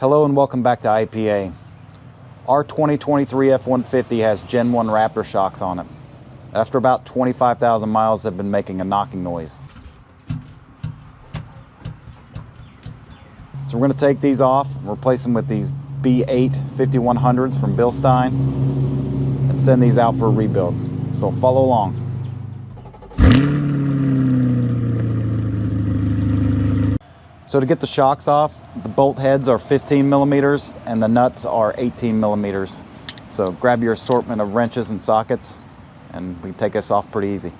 Hello and welcome back to IPA. Our 2023 F-150 has Gen 1 Raptor shocks on it. After about 25,000 miles, they've been making a knocking noise. So we're going to take these off and replace them with these B8 5100s from Bilstein and send these out for a rebuild. So follow along. So to get the shocks off, the bolt heads are 15 millimeters and the nuts are 18 millimeters. So grab your assortment of wrenches and sockets and we can take this off pretty easy.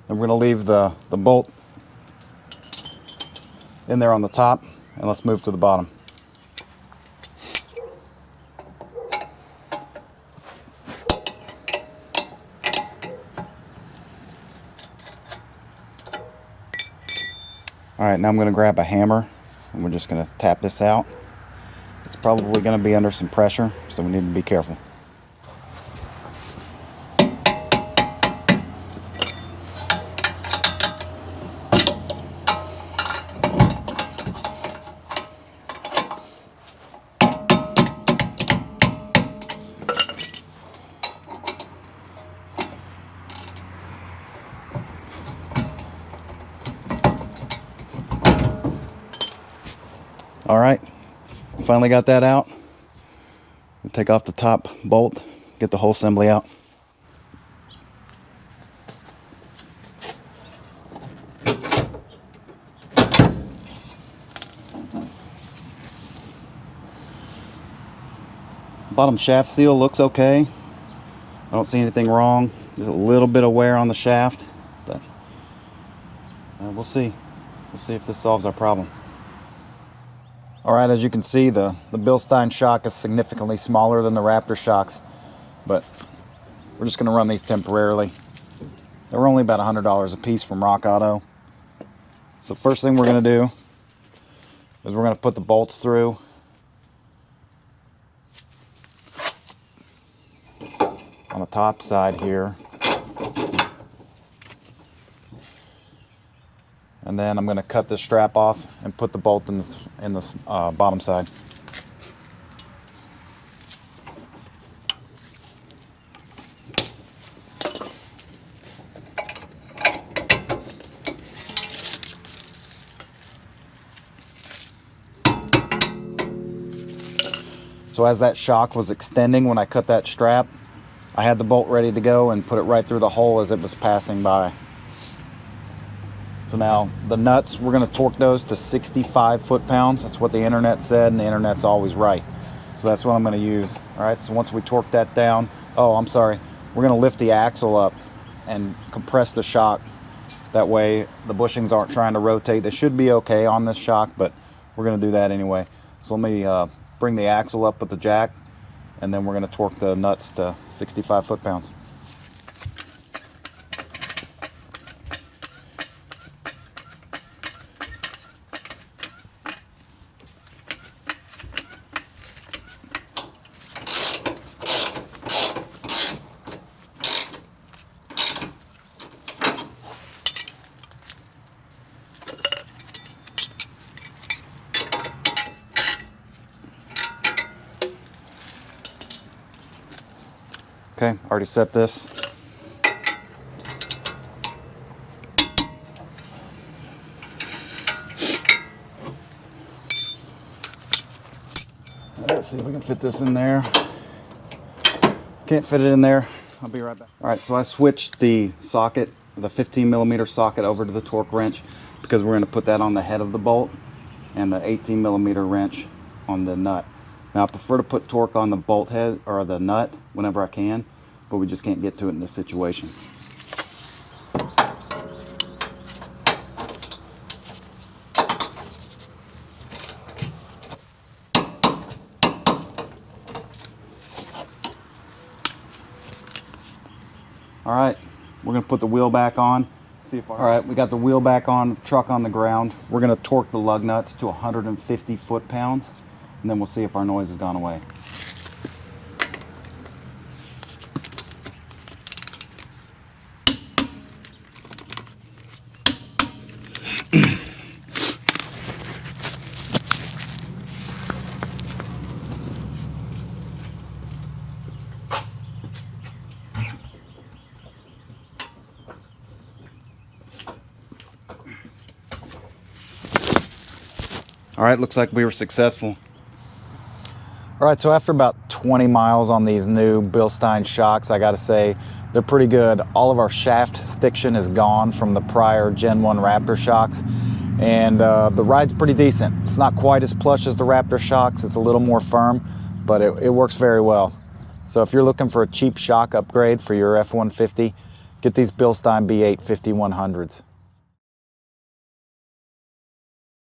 And we're going to leave the bolt in there on the top, and let's move to the bottom. All right, now I'm going to grab a hammer and we're just going to tap this out. It's probably going to be under some pressure, so we need to be careful. All right, finally got that out. We'll take off the top bolt, get the whole assembly out. Bottom shaft seal looks okay. I don't see anything wrong. There's a little bit of wear on the shaft, but we'll see. We'll see if this solves our problem. All right, as you can see, the Bilstein shock is significantly smaller than the Raptor shocks, but we're just going to run these temporarily. They were only about $100 a piece from Rock Auto. So first thing we're going to do is we're going to put the bolts through. On the top side here. And then I'm going to cut this strap off and put the bolt in the bottom side. So as that shock was extending when I cut that strap, I had the bolt ready to go and put it right through the hole as it was passing by. So now the nuts, we're going to torque those to 65 foot-pounds. That's what the internet said, and the internet's always right. So that's what I'm going to use. All right, so once we torque that down, oh, I'm sorry, we're going to lift the axle up and compress the shock. That way the bushings aren't trying to rotate. They should be okay on this shock, but we're going to do that anyway. So let me bring the axle up with the jack, and then we're going to torque the nuts to 65 foot-pounds. Okay, already set this. Let's see if we can fit this in there. Can't fit it in there. I'll be right back. All right, so I switched the socket, the 15 millimeter socket, over to the torque wrench because we're going to put that on the head of the bolt and the 18 millimeter wrench on the nut. Now I prefer to put torque on the bolt head or the nut whenever I can, but we just can't get to it in this situation. All right, we're gonna put the wheel back on. See if all right, we got the wheel back on, truck on the ground. We're gonna torque the lug nuts to 150 foot-pounds, and then we'll see if our noise has gone away. All right, looks like we were successful. All right, so after about 20 miles on these new Bilstein shocks, I gotta say, they're pretty good. All of our shaft stiction is gone from the prior Gen 1 Raptor shocks, and the ride's pretty decent. It's not quite as plush as the Raptor shocks, it's a little more firm, but it works very well. So if you're looking for a cheap shock upgrade for your F-150, get these Bilstein B8 5100s.